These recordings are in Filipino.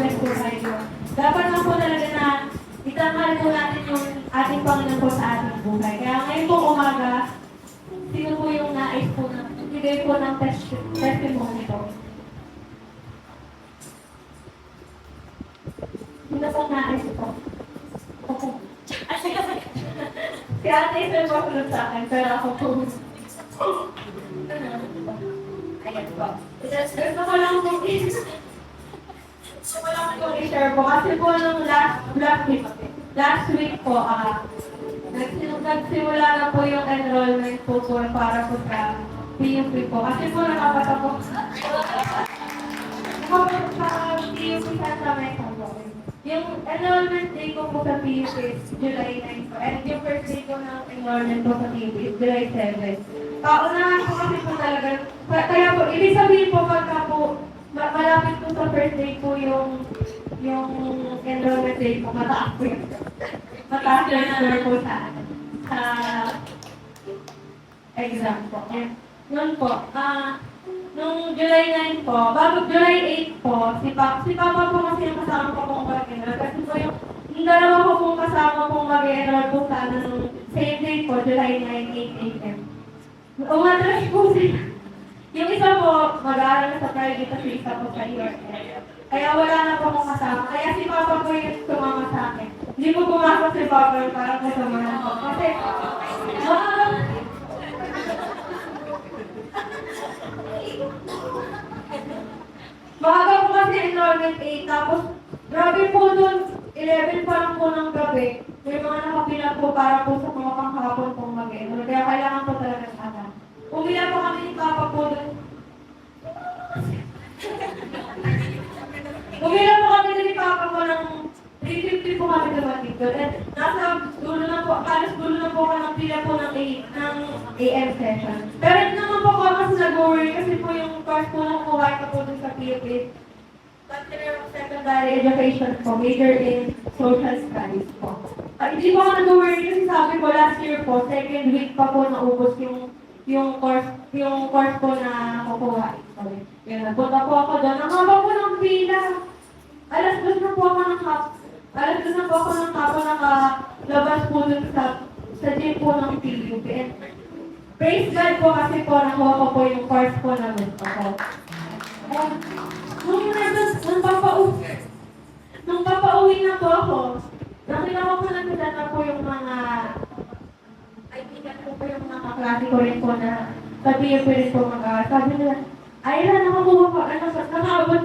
bless po tayo. Dapat lang po talaga na itanghal po natin yung ating Panginoon po sa ating buhay. Kaya ngayon po umaga, sino po yung nais po na bigay po ng testimony po? Sino po nais po? Ako. Si ate isa po sunod sa akin, pero ako po. Ayan po. Gusto ko lang po i-share po. Kasi po nung last week po, nagsimula na po yung enrollment po para po sa PUP po. Kasi po nakapatapos sa PUP Santa Mesa po. Yung enrollment day ko po sa PUP is July 9 po. And yung first day ko ng enrollment po sa PUP is July 7. Paunahan po kasi po talaga. Kaya po, ibig sabihin po pagka po malapit po sa first day po yung enrollment day po, mataas po yun. Mataas yung score po sa exam po. Noon po, nung July 9 po, bago July 8 po, si Papa po kasi yung kasama po pong mag-enroll. Kasi po yung dalawa po pong kasama pong mag-enroll po sa nung same day po, July 9, 8 a.m. Umatras po sila. Yung isa po, mag-aaral na sa private kasi isa po sa URL. Kaya wala na po akong kasama. Kaya si Papa po yung sumama sa akin. Hindi po pumasok si Papa para po samahan po. Kasi, maaga po kasi enrollment 8. Tapos, grabe po dun, 11 pa lang po ng gabi. May mga nakapila po para po sa mga panghapon pong mag-enroll. Kaya kailangan po talaga ng anak. Umila po kami ni Papa po dun. Umila po kami ni Papa po ng 3:50 po kami dumating doon. At nasa dulo na po, alas dulo na po ako ng pila po ng AM session. Pero hindi naman po ako kasi nag-worry kasi po yung course po na kukuha ko po dun sa PUP. Bachelor of Secondary Education po, major in Social Studies po. Hindi po ako nag-worry kasi sabi ko last year po, second week pa po naubos yung course po na kukuha. Kaya nagpunta po ako doon. Ang haba po ng pila. Alas 2 na po ako ng hapon nakalabas po dun sa gym po ng PUP. And praise God po kasi po nakuha ko po yung course po na gusto ko. Nung papauwi na po ako, nakita ko po nagdadala po yung mga kaibigan ko po yung mga kaklase ko rin po na sa PUP rin po mag-aaral. Sabi nila, Ayla, nakaabot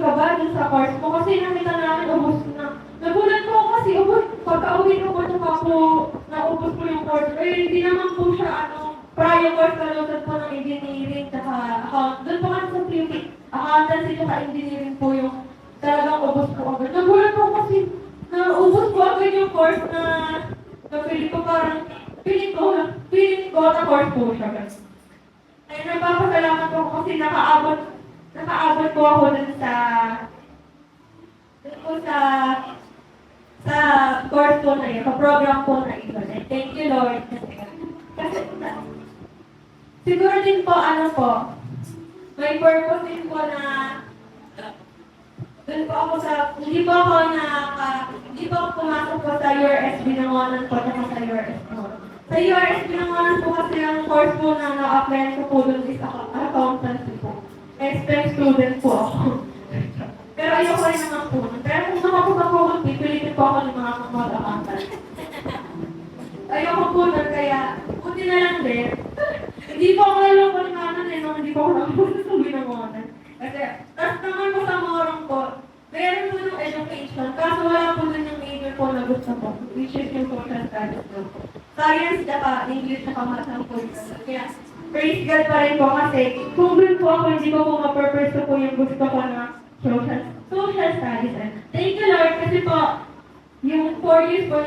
ka ba dun sa course mo? Kasi nakita namin ubos na. Nagulat po ako kasi pagka-uwi ko po naubos po yung course. Eh, hindi naman po siya prior course kalutan po ng engineering tsaka account. Doon po kasi sa PUP, accountancy tsaka engineering po yung talagang ubos po agad. Nagulat po kasi naubos po agad yung course na napili ko parang feeling ko na course po siya. Ay, nagpapasalamat po ako kasi nakaabot po ako dun sa course po na yun, sa program po na yun. Thank you, Lord. Kasi siguro din po, may purpose din po na dun po ako hindi po ako pumasok po sa URS binangonan po at sa URS po. Sa URS binangonan po kasi ang course po na na-apply ko po dun is accountancy po. Expert student po ako. Pero ayoko rin naman po. Pero kung nakapunta po ako, pipilitin po ako ng mga mag-accountant. Ayoko po nun, kaya buti na lang din. Hindi po ako naloko ng hindi po ako nakapunta sa binangonan. Kasi, tapos naman po sa morong po, meron po yung education, kaso wala po dun yung major po na gusto ko, which is yung social studies po. Science, tsaka English, tsaka math ang po yun. Kaya, praise God pa rin po kasi, kung dun po ako, hindi ko po ma-purpose po yung gusto ko na social studies. Thank you, Lord, kasi po, yung 4 years po,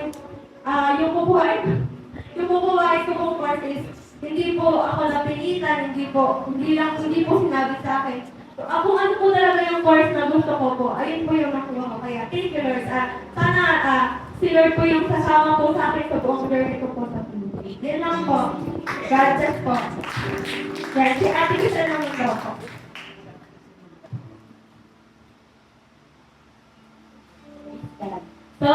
yung kukuhain ko po course is, hindi po ako napilitan, hindi po sinabi sa akin. So, ano po talaga yung course na gusto ko po, ayun po yung nakuha ko. Kaya, thank you, Lord. Sana, si Lord po yung sasama po sa akin sa buong journey ko po sa Pilipinas. Yan lang po. God bless po. Yan, si Ate Kisha namin daw po. So,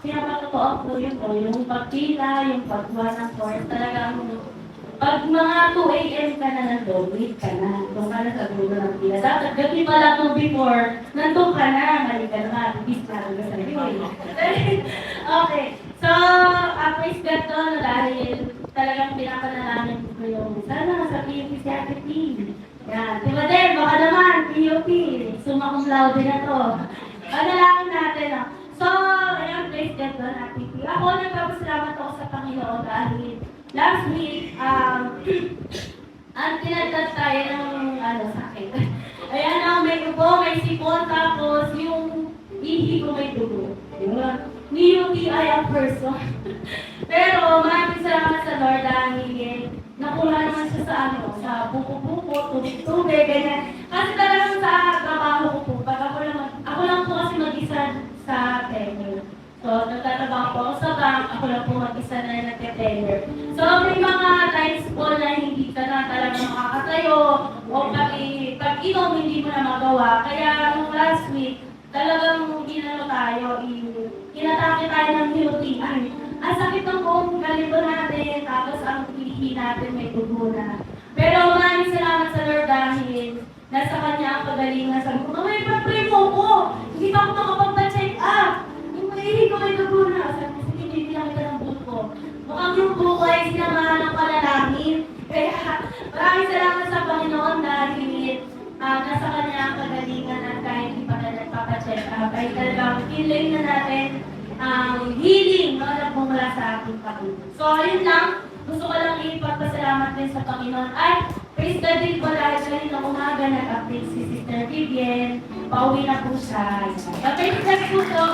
pinapatotoo po yun po, yung pagpila, yung pagkuha ng course, talagang pag mga 2 a.m. ka na nandun, wait ka na. Doon ka na sa dulo ng pila. Dapat gabi pa lang nung before, nandun ka na. Mali ka na, bis na rin sa liwi. Okay. So, praise God to, no, dahil talagang pinapanalangin ko yung sana sa PUP Theater Team. Yan. Diba din, baka naman, PUP, summa cum laude na to. Panalangin natin, no? So, ayan, praise God to, natin. Ako, nagpapasalamat ako sa Panginoon dahil last week, ang tinagdag tayo ng sa akin. Ayan ang may upo, may sipon, tapos yung ihi ko may dugo. Diba? Ni UTI ang person. Pero maraming salamat sa Lord dahil nakuha naman siya sa buko-buko, tubig-tubig, ganyan. Kasi talagang sa trabaho ko po, pag ako lang po kasi mag-isa sa tenure. So, nagtatrabaho po ako sa bank, ako lang po mag-isa na nagte-teller. So, may mga times po na hindi ka na talaga makakatayo o pag inom, hindi mo na magawa. Kaya, nung last week, talagang ginano tayo, inatake tayo ng UTI. Ang sakit ng buong galito natin, tapos ang ihi natin may dugo na. Pero maraming salamat sa Lord dahil nasa Kanya ang kagalingan. Sabi ko, may pag-pray mo ko! Hindi pa ako makapagpa-check up! Hindi ko may dugo na. Sabi ko, sige, bibigyan kita ng buko. Mukhang yung buko ay sinamahan ng panalangin. Kaya maraming salamat sa Panginoon dahil nasa Kanya ang kagalingan at kahit hindi pa na nagpapacheck up, ay talagang feeling na natin ang healing na nagmumula sa ating Panginoon. So, ayun lang. Gusto ko lang ipagpasalamat din sa Panginoon. At praise God din po dahil kanina umaga nag-update si Sister Vivian. Pauwi na po siya. Praise God po to.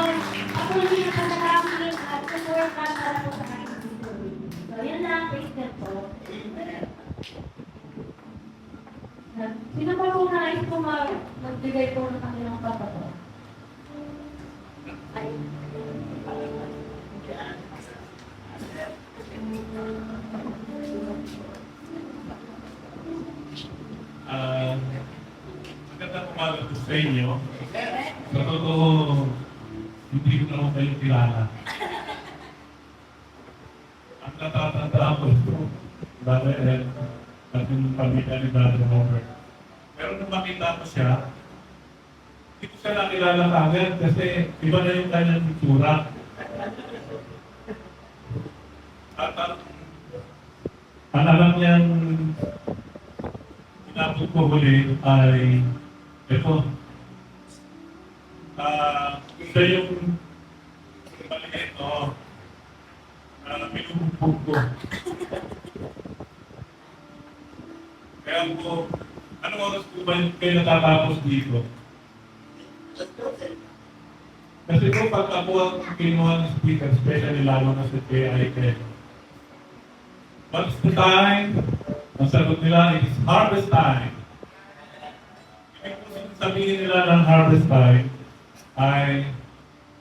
Ako hindi nakakalangin at support ka para po sa aking Sister Vivian. So, yun lang. Praise God po. Sino pa po nais po magbigay po ng kanilang papato? Ay. Magandang umaga po sa inyo. Sa totoo, hindi ko naman kayo kilala. Ang natatandaan ko ito, Brother Ed, at yung pamilya ni Brother Robert. Pero nung makita ko siya, hindi ko siya nakilala kagad kasi iba na yung kanyang itsura. At ang alam niyang inabot ko huli ay ito. Siya yung maliit, pinubugbog ko. Kaya po, anong oras po ba kayo natatapos dito? Kasi po, pag ako ang kinuha ng speaker, especially lalo na sa KIK, what's the time? Ang sagot nila is harvest time. Ibig po sabihin nila ng harvest time ay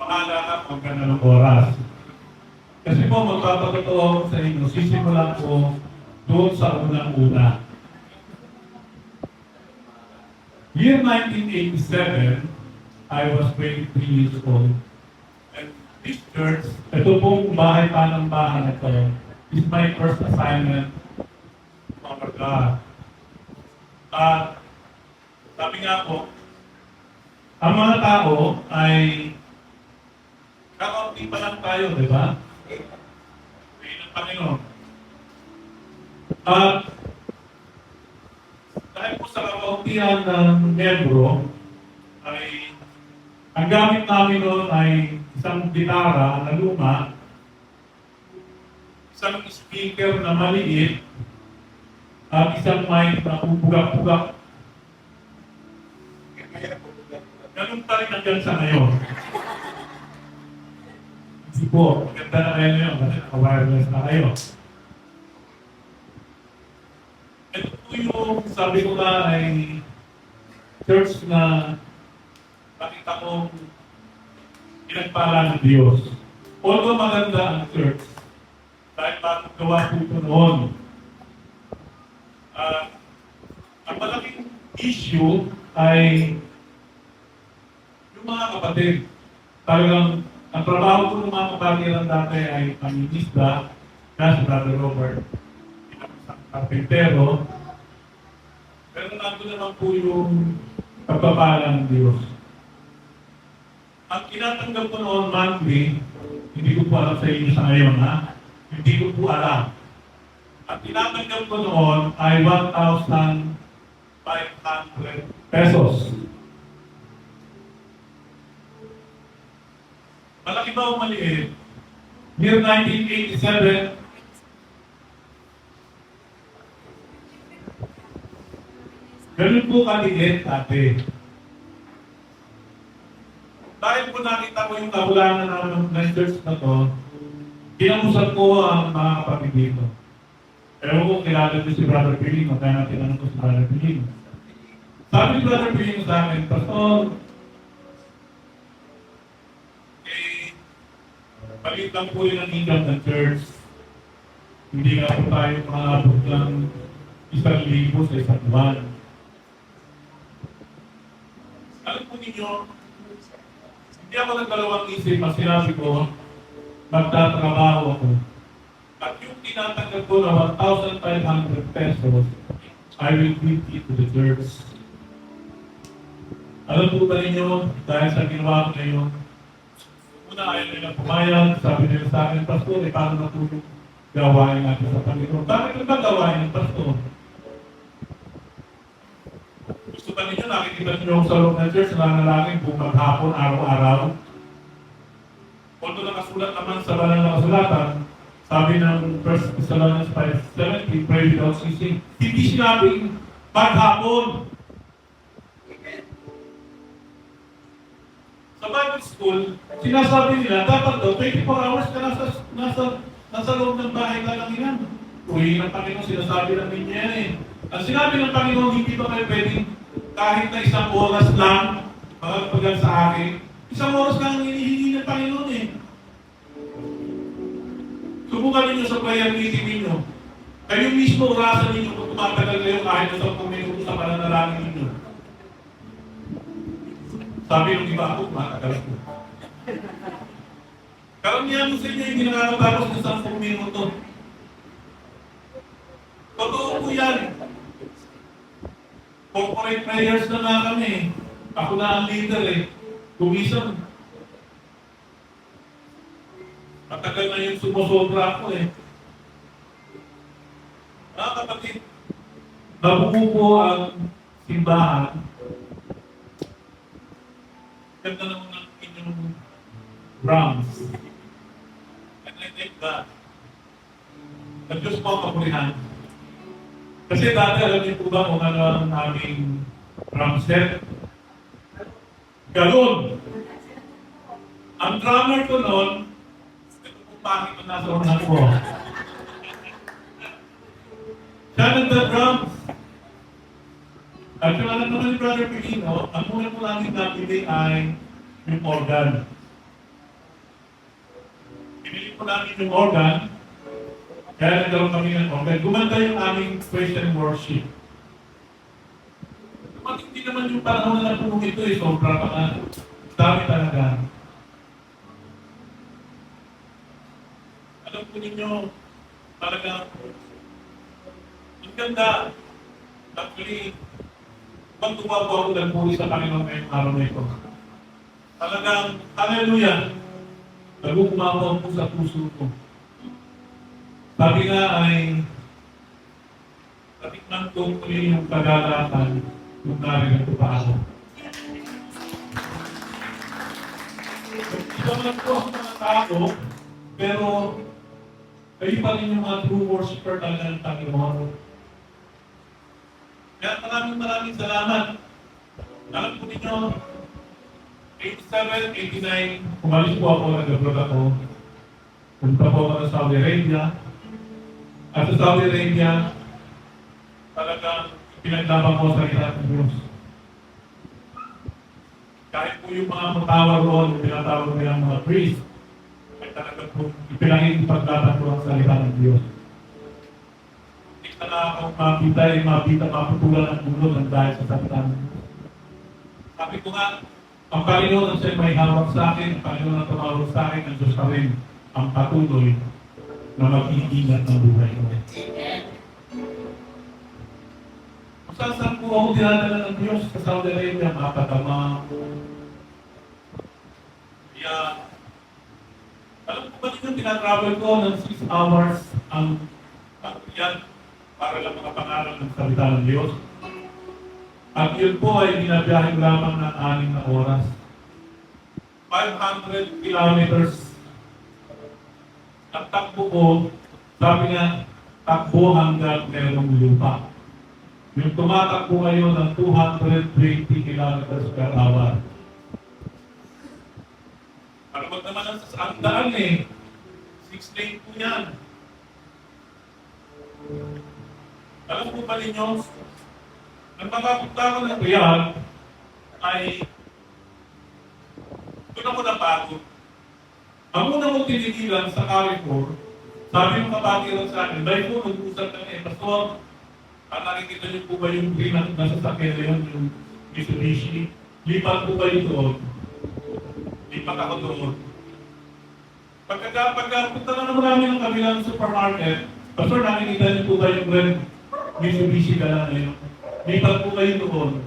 pahala ka kung gano'n ng oras. Kasi po, magpapatotoo sa inyo, sisimulan ko doon sa unang-una. Year 1987, I was 23 years old. And this church, ito pong bahay pa ng bahay na ito, is my first assignment for God. Sabi nga po, ang mga tao ay kakaunti pa lang tayo, di ba? Ngayon ang Panginoon. Dahil po sa kakauntihan ng membro, ay ang gamit namin noon ay isang gitara na luma, isang speaker na maliit, at isang mic na upugak-pugak. Ganun pa rin hanggang sa ngayon. Hindi po, maganda na kayo ngayon kasi naka-wireless na kayo. Ito po yung sabi ko nga ay church na nakita kong pinagpala ng Diyos. Although maganda ang church, dahil bakit gawa po ito noon. Ang malaking issue ay yung mga kapatid. Talagang Ang trabaho ko ng mga kapatiran dati ay paminista, kaya si Brother Robert, isang karpintero, pero nandun naman po yung pagpapala ng Diyos. Ang tinatanggap ko noon monthly, hindi ko po alam sa inyo sa ngayon, ha? Hindi ko po alam. Ang tinatanggap ko noon ay 1,500 pesos. Malaki ba o maliit? Year 1987, ganun po kaliit dati. Dahil po nakita ko yung kabulangan ng church na to, kinamusap ko ang mga kapatid dito. Ewan ko, kilala ko si Brother Pilino, kaya natin ko si Brother Pilino. Sabi ni Brother Pilino sa akin, Pastor, palit lang po yun ang income ng church. Hindi nga po tayo makaabot ng 1,000 sa isang buwan. Alam po ninyo, hindi ako nagdalawang isip, mas sinabi ko, magtatrabaho ako. At yung tinatanggap ko na 1,500 pesos, I will give it to the church. Alam po ba ninyo, dahil sa ginawa ko ngayon, una ayaw nila pumayag, sabi nila sa akin, Pastor, paano natulog gawain natin sa Panginoon? Bakit ba gawain ng Pastor? Gusto ba ninyo, nakikita niyo sa loob ng church, nanalangin kung maghapon, araw-araw? Although nakasulat naman sa banal na kasulatan, sabi ng 1 Thessalonians 5:17, pray without ceasing. Hindi sinabing maghapon. Sa Bible school, sinasabi nila, dapat daw 24 hours ka nasa loob ng bahay kalanginan. Uwi ng Panginoon, sinasabi ng niya yan eh. Ang sinabi ng Panginoon, hindi ba kayo pwedeng kahit na 1 oras lang, magpagal sa akin, 1 oras lang ang hinihingi ng Panginoon eh. Subukan ninyo sa prayer meeting ninyo. Kayo mismo orasan ninyo kung tumatagal kayo kahit na 10 minuto sa pananalangin ninyo. Sabi ng iba ako, matagal ko. Karamihan mo sa inyo hindi nakakatapos ng 10 minuto. Totoo po yan. Corporate prayers na nga kami. Ako na ang leader eh. Kumisan. Matagal na yung sumusobra ako eh. Mga kapatid, nabuo po ang simbahan. Ganda naman ng inyong drums. And I think that ang Diyos po ang kapurihan. Kasi dati alam niyo po ba kung ano ang aming drum set? Galon! Ang drummer ko noon, ito po pangit na nasa unahan ko. Siya nagda-drums. At yung alam naman ni Brother Pilino, ang muna po namin napili ay yung organ. Pinili po namin yung organ, kaya nagkaroon kami ng organ. Gumanda yung aming praise and worship. Hindi naman yung panahon na napuno ito eh, sobra pa nga. Dami talaga. Alam po ninyo, talaga, ang ganda. Actually, pag tumapo ako ng puri sa Panginoon ngayong araw na ito, talagang, hallelujah, nag-umapo po sa puso ko. Sabi nga ay, natikman ko muli yung kagalakan kung narinig ko pa ako. Ito lang po ang mga tao, pero kayo pa rin yung mga true worshiper talaga ng Panginoon. Kaya maraming salamat. Alam po ninyo, 87, 89, umalis po ako, nag-abroad ako. Punta po ako sa Saudi Arabia. At sa Saudi Arabia, talagang pinaglaban ko sa salita ng Diyos. Kahit po yung mga matawag roon, pinatawag nilang mga priest, ay talagang po ipinangin paglaban ko ang salita ng Diyos. Na akong mapita, maputulan ang mundo ng dahil sa salita ng Diyos. Sabi ko nga, Ang Panginoon ang siya'y may hawak sa akin, ang Panginoon ang tumawag sa akin, ang Diyos pa rin ang patuloy na mag-iingat ng buhay ko. Kung saan po ako dinadala ng Diyos sa Saudi Arabia, makakatama. Kaya, alam ko ba ninyo, tinatravel ko ng 6 hours ang yan para lang makapangaral ng salita ng Diyos. At yun po ay binabiyahe ko lamang ng 6 na oras. 500 kilometers. Ang takbo ko, sabi nga, takbo hanggang merong lupa. Yung tumatakbo ngayon ng 220 kilometers per hour. Para wag naman ang daan eh. 6 lane po yan. Alam po ba ninyo, nang makapunta ko ng Riyadh, ay doon ako napagod. Ang una kong tinigilan sa Carrefour, sabi ng kapatiran sa akin, dahil po nag-usap kami, Pastor, nakikita niyo po ba yung green na sasakyan na yun, yung Mitsubishi? Lipat po ba yun doon? Lipat ako doon. Pagkapunta na naman namin ng kabilang supermarket, Pastor, nakikita niyo po ba yung red Mitsubishi na yun? Lipat po kayo doon.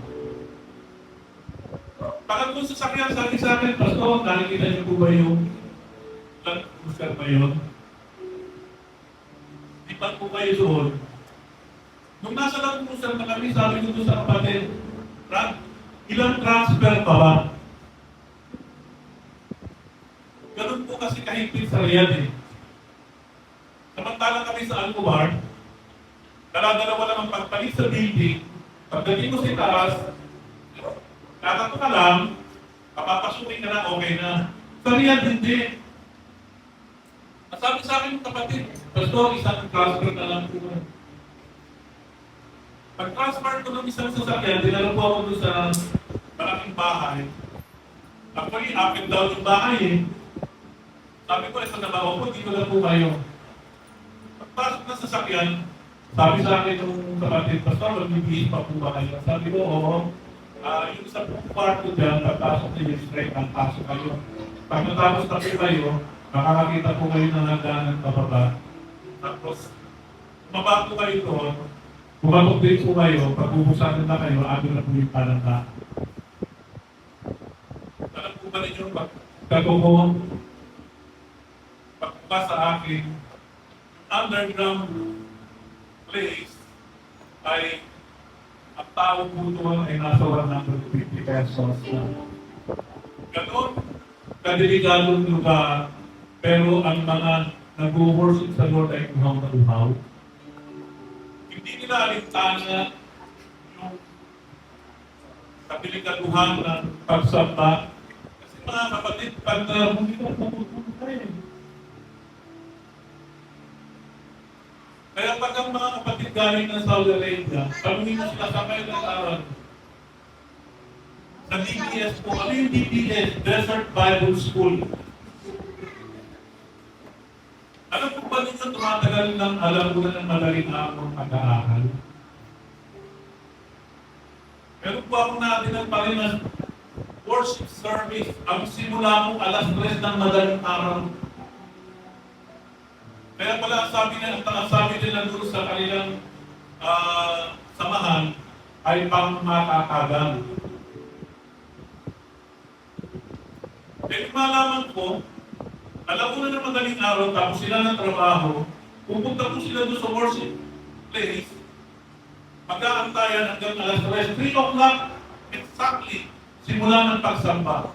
Pangatlong sasakyan, sabi sa akin, Pastor, nakikita niyo po ba yung Land Cruiser ba yun? Lipat po kayo doon. Nung nasa Land Cruiser na kami, sabi ko doon sa kapatid, ilang transfer pa ba? Ganun po kasi kahigpit sa Riyadh eh. Samantalang kami sa Al-Kubar, dala-dalawa lang ang pagpalit sa building. Pagdating mo sa taas, kakato ka lang, kapapasukin ka na, okay na. Sa Riyadh, hindi. Sabi sa akin ng kapatid, Pastor, isang transfer na lang po. Pag-transfer ko ng isang sasakyan, dinala po ako doon sa malaking bahay. Actually, up and down yung bahay eh. Sabi ko, ito na ba ako? Dito na po kayo. Pagpasok ng sasakyan, sabi sa akin ng kapatid, Pastor, magbibihis pa po ba kayo? Sabi ko, oo. Yung sa kwarto dyan, pagpasok niyo straight ang pasok kayo. Pag natapos na po kayo, makakakita po kayo ng hagdanan pababa. Tapos, bumaba po kayo doon, bumabog din po kayo, pag bubuksan na kayo, agad na po yung palangka. Alam po ba ninyo, pagbuka sa akin, underground place ay ang tao po doon ay nasa 150 pesos na. Ganon, kadelikadong lugar, pero ang mga nag-worship sa Lord ay uhaw na uhaw. Hindi nila alintana yung kadelikaduhan ng pagsamba. Kasi mga kapatid, pag hindi ka pupunta eh. Kaya pag ang mga kapatid galing ng Saudi Arabia, tanungin mo sila sa kayo ng araw. Sa DBS po, ano yung DBS? Desert Bible School. Alam po ba ninyo tumatagal ng alam ko na ng madaling akong pag-aaral? Meron po ako natin pa rin na worship service. Ang simula mo 3:00 ng madaling araw. Kaya pala ang sabi nila doon sa kanilang samahan ay pang-matatagal. Kaya malaman ko, alam ko na ng madaling araw, tapos sila ng trabaho, pupunta po sila doon sa worship place, mag-aantayan hanggang 3:00 exactly, simula ng pagsamba.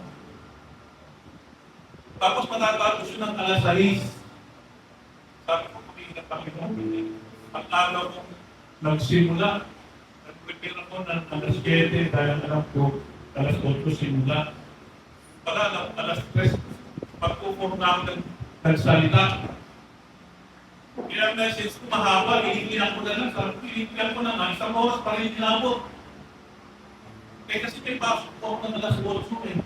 Tapos matatapos yun ng 6:00. Sabi ko, kumihinap kami ng ang araw ko nagsimula. Nag-prepare ako ng 7:00 dahil alam ko 8:00 simula. Pala, 3:00, pagpupuro na ako nagsalita. Kaya ang message ko mahaba, hihingin ko na lang. Sabi ko, hihingin ko na nga, 1 oras pa rin tinabot. Kasi may pasok ko ng 8:00 eh.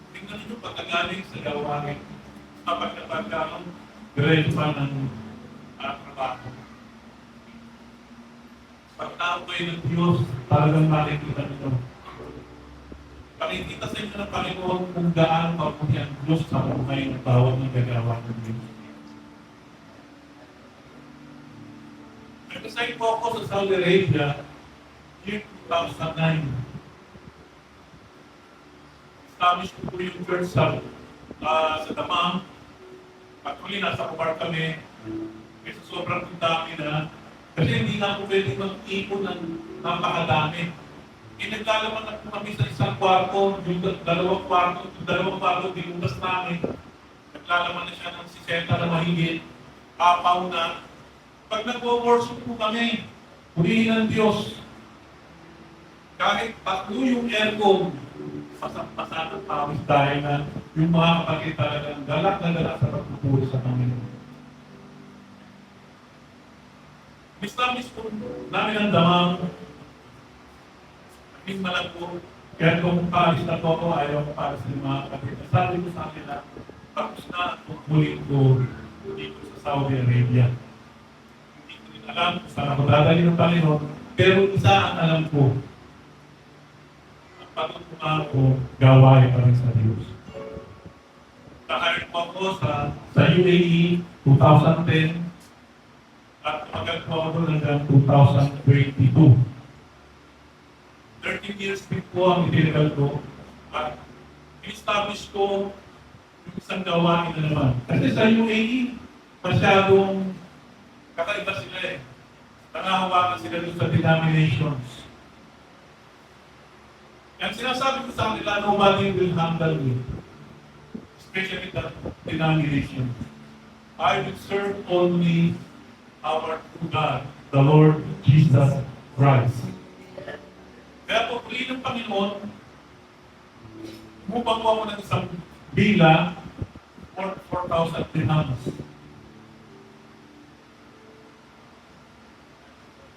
Tingnan nyo pagkagaling sa gawain. Kapag napagkaroon, diretso pa ng trabaho. Pag tao kayo ng Diyos, talagang makikita nito. makikita sa inyo ng Panginoon kung gaano kabuti ang Diyos sa buhay ng bawat nagagawa ng Diyos. Nag-assign po ako sa Saudi Arabia year 2009. Establish ko po yung church sa Damam. Actually, nasa Kumar kami. Kasi sobrang dami na. Kasi hindi na po pwede mag-ipon ng napakadami. Nagkalaman na po kami sa isang kwarto, yung dalawang kwarto, dinutas namin. Naglalaman na siya ng 60 na mahigit, apaw na. Pag nag-worship po kami, purihin ng Diyos. Kahit tatlo yung aircon, pasang-pasang ang pawis dahil na yung mga kapatid talagang galak na galak sa pagpupuri sa Panginoon. Establish po namin ang damang. Kaming malang po. Kaya kung paalis na po ako, ayaw ko para sa mga kapatid. Sabi ko sa akin na, tapos na ang muling ko dito sa Saudi Arabia. Hindi ko rin alam kung saan ako dadali ng Panginoon. Pero isa ang alam ko. Ang patutunga ko, gawain pa rin sa Diyos. Nakarin po ako sa UAE 2010 at tumagal po ako hanggang 2022. 13 years din po ang itinagal ko at in-establish ko yung isang gawain na naman. Kasi sa UAE, masyadong kakaiba sila eh. Nangahawakan sila doon sa denominations. Yan sinasabi ko sa kanila, nobody will handle me. Especially the denomination. I will serve only our true God, the Lord Jesus Christ. Kaya po, puli ng Panginoon, umupang po ako ng isang bila for 4,000 dirhams.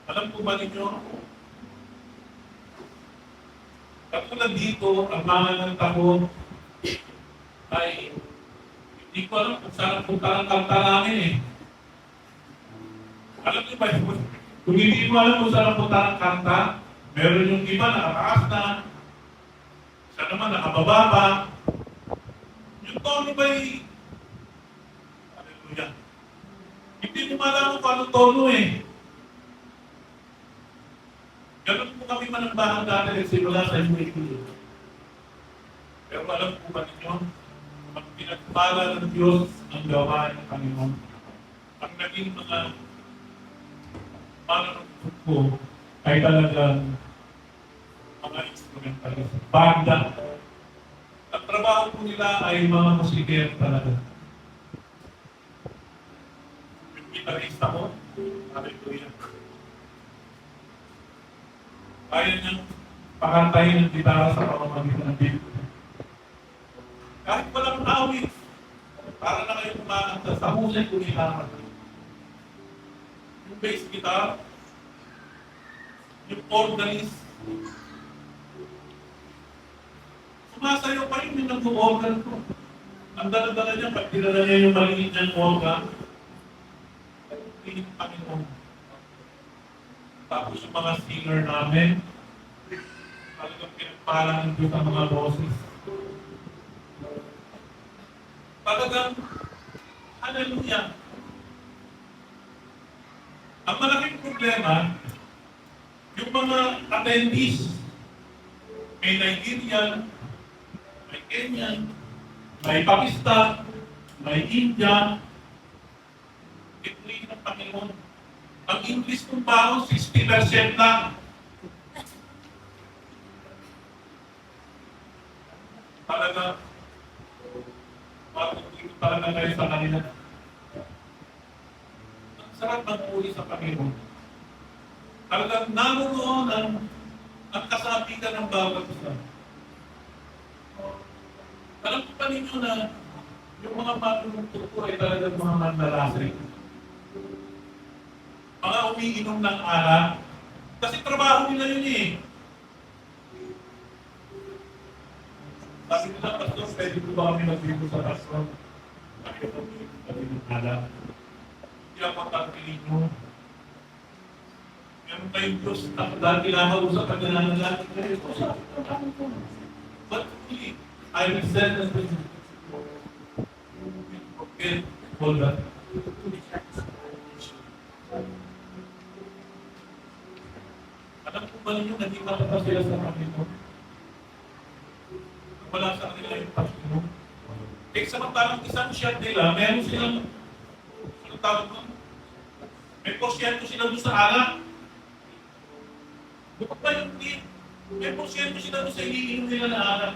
Alam po ba ninyo, katulad dito, ang mga ng taon ay hindi ko alam kung saan punta ng kanta namin eh. Alam niyo ba, kung hindi mo alam kung saan punta ng kanta, meron yung iba nakataas na, siya naman nakababa pa. Yung tono ba'y, hallelujah, hindi mo malaman kung anong tono eh. Ganun po kami manambahan dati nagsimula sa UAP. Pero alam po ba ninyo, pag pinagpala ng Diyos ang gawain ng Panginoon, ang naging mga mananungkot ko ay talagang mga instrumentalist. Banda. Ang trabaho po nila ay mga musikero talaga. Yung gitarista ko, hallelujah. Kaya niyang pakantayin ng gitara sa pamamagitan ng beat. Kahit walang awit, para na kayo kumakanta sa husay kumilaman. Yung bass guitar, yung organist, sumasayaw pa rin yung nag-organ ko. Ang dala-dala niya, pag dinala niya yung maliit niyang organ, pilit Panginoon. Tapos yung mga singer namin, talagang pinagpala ng Diyos ang mga boses. Talagang, hallelujah. Ang malaking problema, yung mga attendees, may Nigerian, may Kenyan, may Pakistan, may India, ituloy ng Panginoon. Ang English kong baon, 60% lang. Talaga, matutuloy talaga kayo sa kanila. Ang sarap magpuli sa Panginoon. Talagang naroon ang kasabitan ng bawat isa. Alam ko pa ninyo na yung mga manunungkot ko ay talagang mga manlalasing. Mga umiinom ng alak. Kasi trabaho nila yun eh. Sabi nila, Pastor, pwede ko ba kami mag-dito sa Pastor? Sabi ko, umiinom kami ng alak. Hindi ako tagpilin nyo. Meron kayong Diyos na dahil kinakausap ang nananalangin kayo. Ba't I will sentence you. Okay, hold that. Alam po ba ninyo, naging matatas sila sa Panginoon? Wala sa kanila yung Panginoon. Eh, samantalang isang shot nila, meron silang, anong tawag mo? May porsyento sila doon sa alak. Bukod pa yung tip, may porsyento sila doon sa iniinom nila na alak.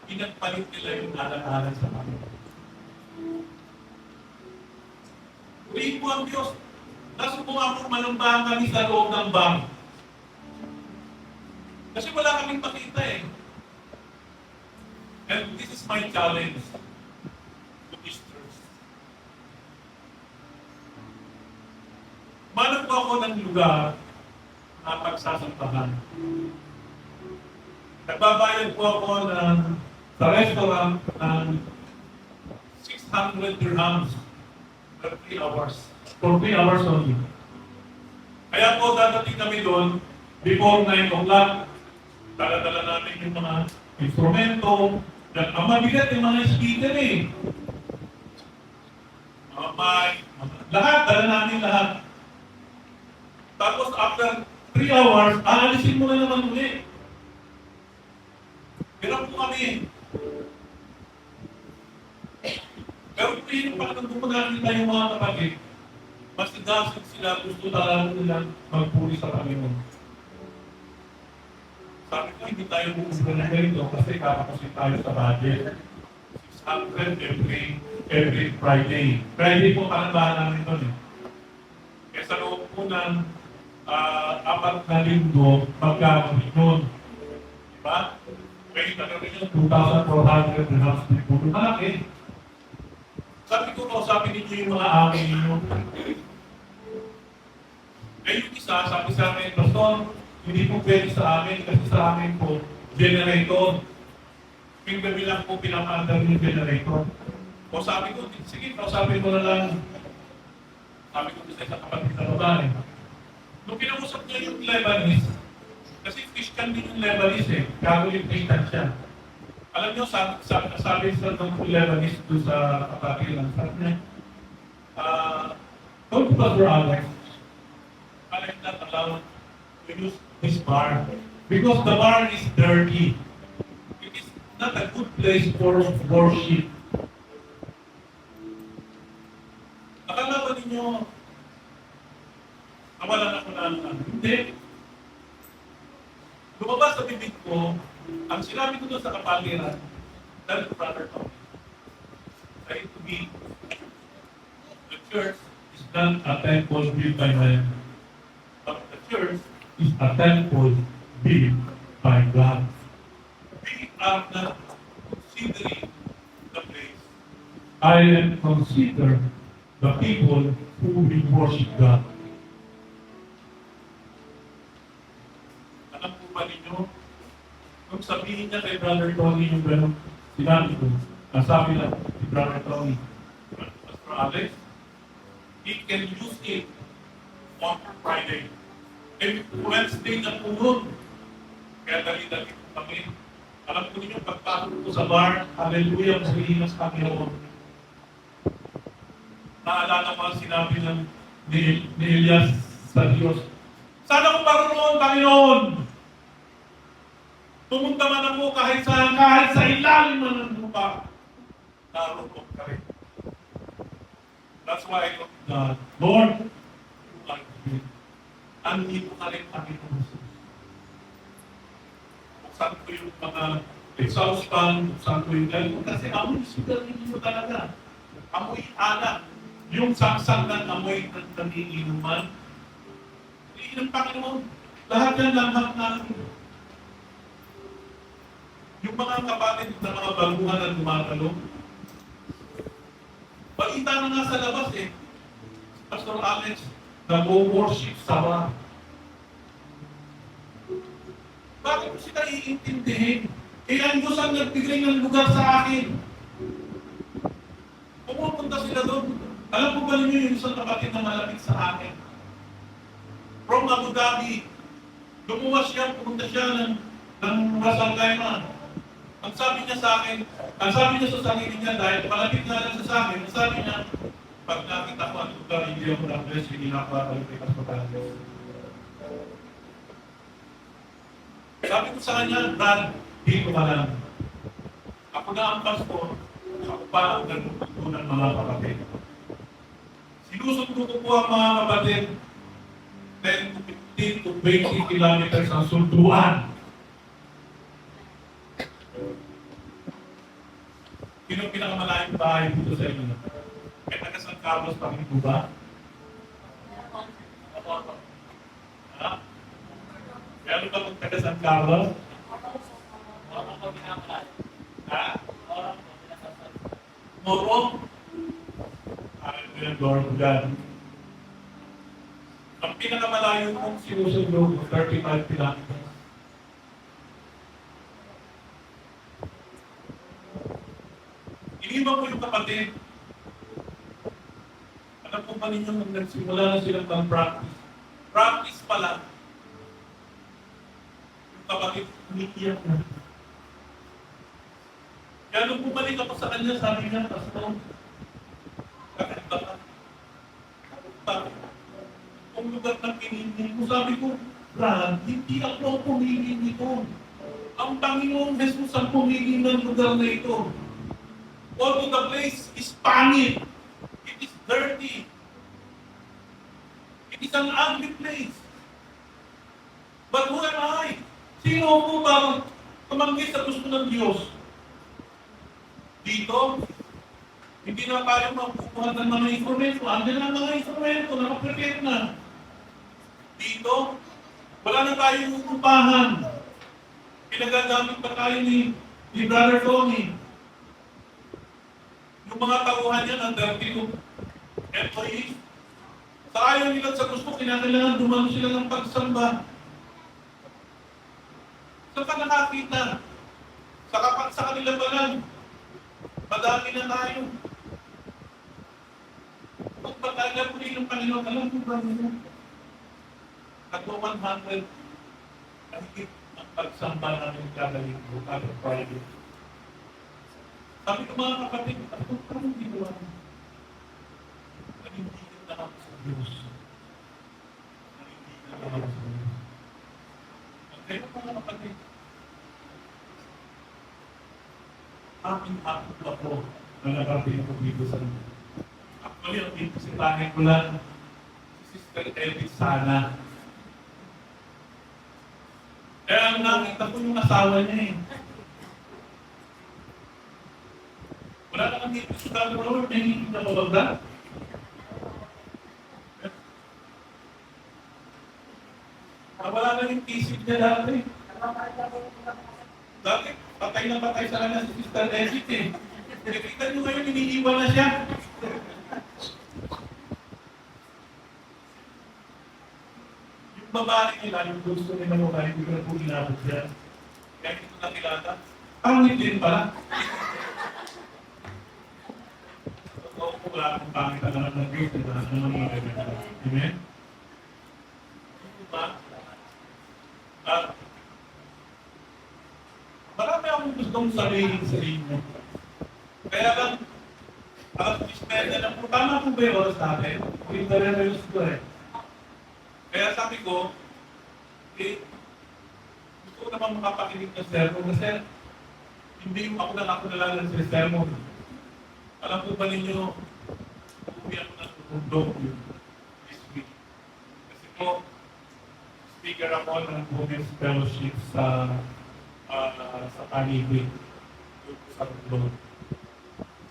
Pinagpalit nila yung alak-alak sa Panginoon. Purihin po ang Diyos. Nasa po ako manambahan kami sa loob ng bank. Kasi wala kaming makita eh. And this is my challenge to this church. Manap po ako ng lugar na pagsasampahan. Nagbabayad po ako sa restaurant ng 600 dirhams for 3 hours. For 3 hours only. Kaya po dadating kami doon before 9 o'clock. Dala-dala namin yung mga instrumento. Ang mabigat yung mga speaker eh. Mga mic, lahat, dala namin lahat. Tapos after 3 hours, aalisin mo na naman ulit. Hirap po kami. Pero kung yun pa nang gumagakita yung mga kapatid, mas nagdasig sila, gusto talaga nila magpuri sa Panginoon. Sabi ko, hindi tayo bumubra ng ganito kasi kakapasin tayo sa budget. 600 every Friday. Friday po panambahan namin doon eh. Kaya sa loob po ng 4 na linggo, magkakaroon yun. Diba? Pwede na rin yun, 2,400 dirhams na po. Malaki. Sabi ko, sabi ninyo yung mga amin ninyo. Eh yung isa, sabi sa amin, Pastor, hindi po pwede sa amin kasi sa amin po, generator. Yung gabi lang po pinapandar yung generator. O sabi ko, sige, sabi ko na lang, sabi ko sa isang kapatid na babae. Nung kinausap niya yung Lebanese, kasi Christian din yung Lebanese eh, Catholic Christian siya. Alam niyo, sabi sa Lebanese doon sa kapatid lang, sabi niya, don't Pastor Alex, Alex not allowed to use this bar because the bar is dirty. It is not a good place for worship. Akala ba ninyo, nawalan ako na hindi. Lumabas sa bibig ko, ang sinabi ko doon sa kapaliran, dahil brother Tom, say to me, the church is not a temple built by man, but the church is a temple built by God. We are not considering the place. I am consider the people who will worship God. Alam po ba ninyo, kung sabihin niya kay Brother Tony yung gano'n, sinabi ko, nasabi lang si Brother Tony, Pastor Alex, he can use it on Friday. And Wednesday na po nun. Kaya dali-dali po kami. Alam ko ninyo, pagpasok ko sa bar, hallelujah, masalinas Panginoon. Naalala ko ang sinabi ni Elias sa Diyos. Sana ko paranoon, Panginoon! Pumunta man ako kahit sa ilalim man ng lupa. Naroon ka rin. That's why I look to God. Lord, you are good. Andito ka rin, Panginoon. Buksan ko yung mga exhaust fan, buksan ko yung gano'n. Kasi amoy sugar ninyo talaga. Amoy alak. Yung saksang ng amoy ng nangiinuman. Iinom, Panginoon. Lahat yan lahat natin. Yung mga kapatid na mga baguhan na tumatalo, balita na nga sa labas eh. Pastor Alex, nag-worship sa bar. Bakit mo sila iintindihin? Eh, ang Diyos ang nagbigay ng lugar sa akin. Pumupunta sila doon. Alam po ba ninyo yung isang kapatid na malapit sa akin? From Abu Dhabi, Lumuwas siya, pumunta siya ng Ras Al Khaimah. Ang sabi niya sa akin, ang sabi niya sa sarili niya, dahil malapit na lang sa akin, ang sabi niya, pag nakita ko ang lugar, hindi ako na-bless, hindi na ako nakalipas pa tayo. Sabi ko sa kanya, Brad, dito ka lang. Ako na ang pastor, ako pa ang nagtututo ng mga kapatid. Sinusundo ko po ang mga kapatid, 10 to 15 to 20 kilometers ang sunduan. Sino ang pinakamalayong bahay dito sa inyo? May taga San Carlos pa rin po ba? Ha? Meron ba mong taga San Carlos? Ha? Morong? Ay, ito yung door ko dyan. Ang pinakamalayo kong sinusundo ko, 35 kilometers. Iniwan ko yung kapatid. Alam po ba ninyo nung nagsimula na silang mag-practice? Practice pala. Yung kapatid, umiiyak na. Kaya nung bumalik ako sa kanya, sabi niya, Pastor, bakit ba ka? Bakit? Kung lugar na pinili ko, sabi ko, Brad, hindi ako ang pumili nito. Ang Panginoong Jesus ang pumili ng lugar na ito. Although the place is pangit, it is dirty, it is an ugly place. But who am I? Sino po bang tumanggi sa gusto ng Diyos? Dito, hindi na tayo mapupuhan ng mga instrumento. Andiyan ang mga instrumento, nakaprepare na. Dito, wala na tayong upahan. Pinagagamit pa tayo ni Brother Tony. Yung mga tauhan niya ng 32 employees, sa ayaw nila sa gusto, kinakailangan dumalo sila ng pagsamba. Saan ka nakakita? Sa kanila ba lang? Madami na tayo. Pagpatagal ko rin ng Panginoon, alam ko ba nila? Nagpo 100, kahit ang pagsamba namin kada linggo, kada Friday. Sabi ko mga kapatid, ako parang ginawa mo. Nanindigan na ako sa Diyos. Nanindigan na ako sa Diyos. Ang kaya mga kapatid, aking ako na narating ako dito sa Diyos. Actually, ang pinasitahin ko lang, si Sister Edith Sana. Kaya nakita ko yung asawa niya eh. Wala na kang dito sa Lord, may hindi na mabagda. Wala na yung tisip niya dati. Dati, patay na patay sa kanya si Sister Edith eh. Nakikita nyo ngayon, iniiwan na siya. Yung babae nila, yung gusto nila mo kahit hindi ko na po inabot siya. Kaya hindi ko nakilata. Pangit din pala. Oo, wala akong pangit na naman ng Diyos. Diba? Ano naman mga kaibigan? Amen? Diba? At marami akong gustong sabihin sa inyo. Kaya lang, dismaya na po, tama po ba yung oras natin? Hindi na rin ko eh. Kaya sabi ko, gusto ko naman makapakinig ng sermon kasi hindi ako na lang sa sermon. Alam po ba ninyo, uuwi ako ng bundok this week. Kasi po, speaker ako ng Women's Fellowship sa Panibig, sa bundok.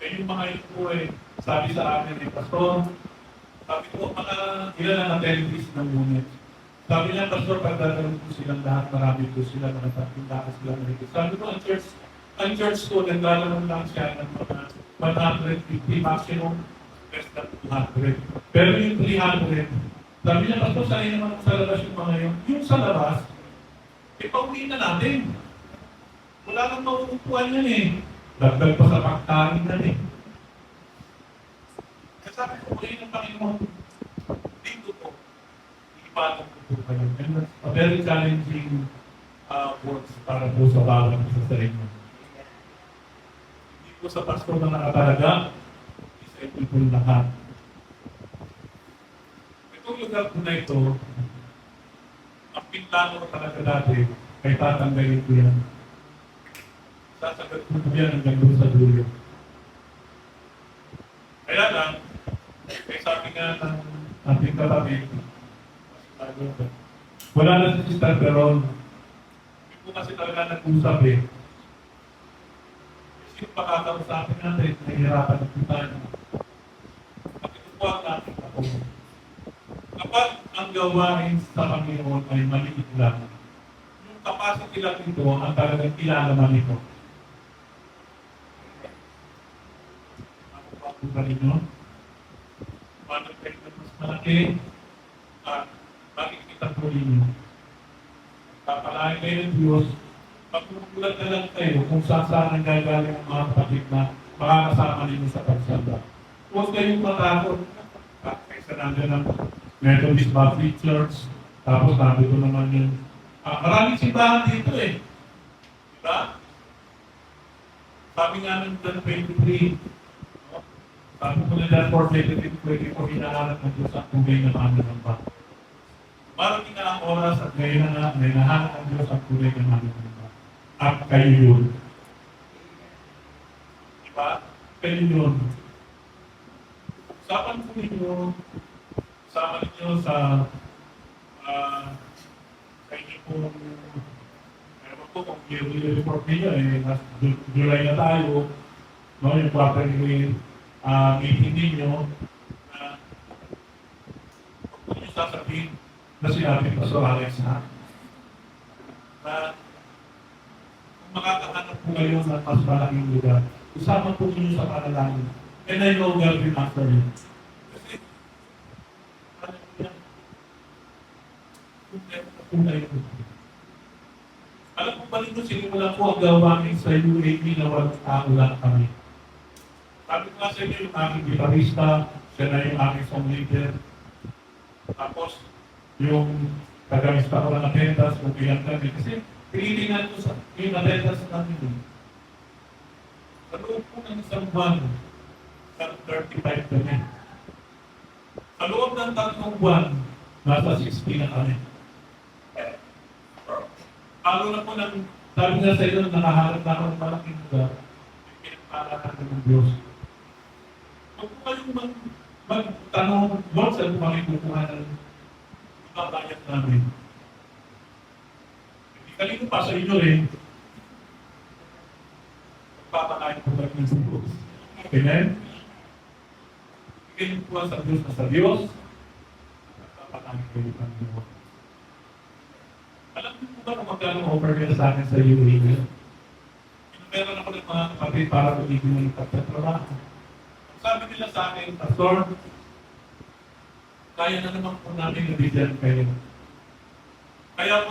Kaya yung mga yun po sabi sa akin Pastor, sabi ko, ilan ang attendees ng unit. Sabi niya, Pastor, pagdadalong po silang lahat, marami po sila, nakapagpindakas sila ng higit. Sabi ko, ang church ko, naglalaro lang siya ng mga 150 maximum, less than 200. Pero yung 300, sabi niya, Pastor, saan naman sa labas yung mga yun? Yung sa labas, ipauwi na natin. Wala nang mauupuan yan eh. Dagdag pa sa pagkain na eh. Kaya sabi ko, ng Panginoon, dito po, paano ko po kayo. And that's a very challenging works para po sa bawat isa sa inyo. Hindi po sa pastor na nakatalaga, isa ito po lahat. Itong lugar po na ito, ang pintano ko talaga dati, ay tatanggalin ko yan. Sasagat ko po yan hanggang doon sa dulo. Kaya lang, may sabi nga ng ating kapatid, wala na si Sister Peron. Hindi po kasi talaga nag-usap eh. Kasi pakakausapin natin, nahihirapan ang tayo. At ito po ang ating ako. Kapag ang gawain sa Panginoon ay maliit lang, yung capacity lang ito ang talagang kilalaman ito. Ako pa po ba ninyo? Paano kayo na mas malaki at makikita po ninyo. Kapalain kayo ng Diyos, magpupulat na lang kayo kung saan ang gagaling ang mga kapatid na makakasama ninyo sa pagsamba. Huwag kayong matakot. Kaysa nandiyan ang Methodist Baptist Church, tapos nandito naman yung maraming simbahan dito eh. Diba? Sabi nga ng John 23, sabi ko na dyan for 23, ko hinahanap ng Diyos ang tunay na mananamba. Marating na ang oras at ngayon na may nahanap ng Diyos ang tunay na mananamba. At kayo yun. Diba? Kayo yun. Usapan po ninyo, sama ninyo sa inyo pong meron po kung yearly report ninyo July na tayo, no, yung quarterly meeting ninyo na huwag nyo sasabihin na sinabi pa sa Alex na kung makakahanap po kayo ng mas malaking lugar, usama po ninyo sa panalangin. And I know God will answer you. Kasi, ano po yan? Kung kayo. Alam po ba nito, sinimula po ang gawain sa UAP na walang tao lang kami. Sabi ko nga sa inyo, yung aking gitarista, siya na yung aking song leader. Tapos, yung tagamista ko ng attendance, kung ilan kami. Kasi, pinilingan ko sa yung attendance namin. Sa loob po ng isang buwan, sa 35 kami. Sa loob ng 3 buwan, nasa 60 na kami. Lalo na po ng, sabi nga sa inyo, nakaharap na ako ng malaking lugar, pinagpalakan ng Diyos. Huwag po kayong magtanong, Lord, saan po kami kukuha ng ibabayad namin? Hindi kanino pa sa inyo rin, magpapakain po kayo ng Diyos. Amen? Bigay po sa Diyos na sa Diyos, magpapakain kayo ng Diyos. Alam niyo po ba kung magkano offer nila sa akin sa UAE? Meron ako ng mga kapatid para tumigil ng pagtatrabaho. Sabi nila sa akin, Pastor, kaya na naman po namin nabigyan kayo. Kaya po